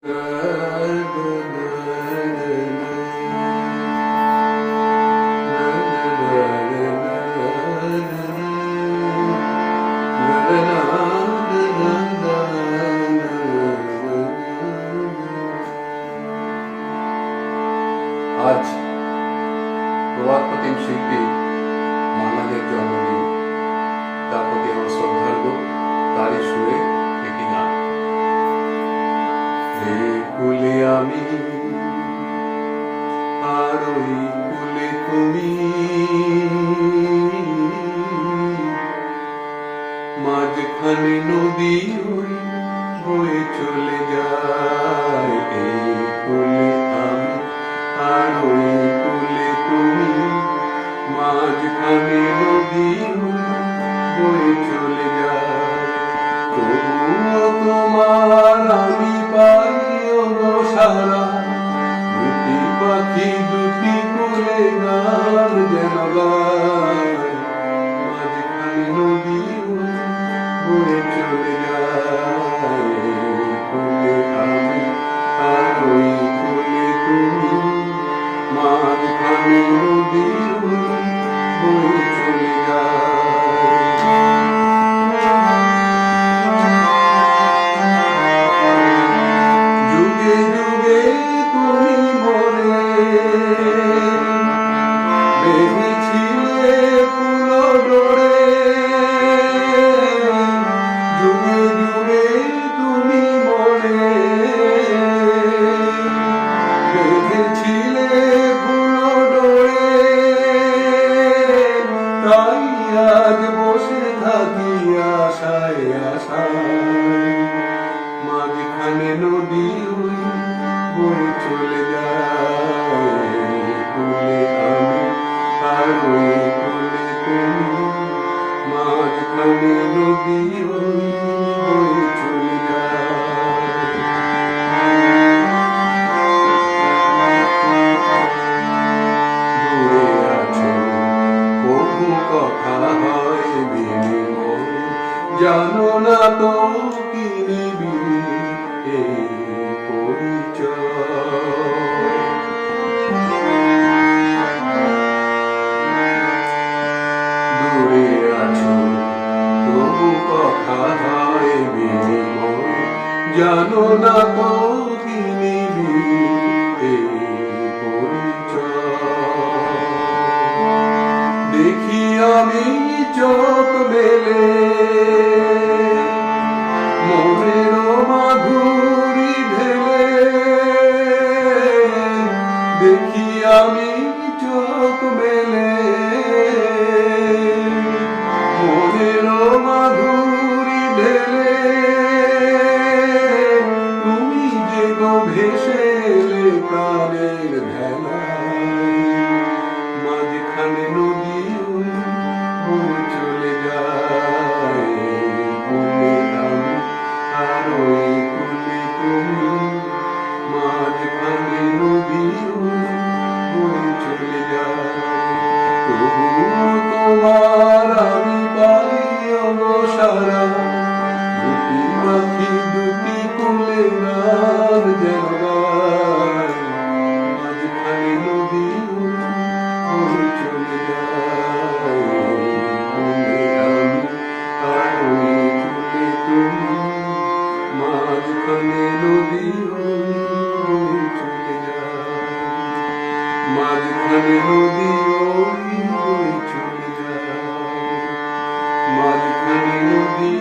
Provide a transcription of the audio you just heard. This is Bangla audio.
আজ প্রবাদপ্রতিম শিল্পী মান্নাদের জন্মদিন। তার প্রতি আমার শ্রদ্ধার্ঘ, তারই সুরে একটি গান। এই কুলে আমি আর ওই কুলে তুমি, মাঝখানে নদী ওই বয়ে চলে যায়। এই কুলে আমি আর ওই কুলে তুমি, মাঝখানে নদী বয়ে চলে যায়। তবুও তোমার আমি পাই গো সারা, দুটি পাখি দুটি কুলে গান যেন গায়। মাঝখানে নদী বয়ে চলে যায়। কুলে আমি আর ওই কুলে তুমি, মাঝখানে নদী বয়ে চলে যায়। যুগে যুগে তুমি মনে বেঁধেছিলে ফুল ডোরে, যুগে যুগে তুমি মনে বেঁধেছিলে তাই আজ বসে থাকি আশায় আশায়। মাঝখানে নদী ওই বয়ে চলে যায়। কুলে আমি আর ওই কুলে তুমি, মাঝখানে নদী ওই বয়ে চলে যায়। দূরে আছো বহু কথা হয় বিনিময়, জানো না তো কি নিবি এই পরিচয়। দূরে আছো তবু কথা হয় বিনিময়, জানো না তো কি নিবি এই পরিচয়। দেখি আমি চোখ মেলে মনের মাধুরী ঢেলে, দেখি আমি চোখ মেলে মনের মাধুরী ঢেলে। তুমি যে গো ভেসে এলে প্রাণের ভেলায়, মাঝখানে নদী বয়ে চলে যায়। কুলে আমি আর ওই কুলে তুমি, মাঝখানে নদী বয়ে চলে যায়। তবুও তোমার আমি পাই গো সারা, দুটি পাখি দুটি কুলে গান যেন গায়। মাঝখানে নদী বয়ে চলে যায়। কুলে আমি আর ওই কুলে তুমি, মাঝখানে নদী বয়ে চলে যায়। মাঝখানে নদী ওই বয়ে চলে যায়। মাঝখানে নদী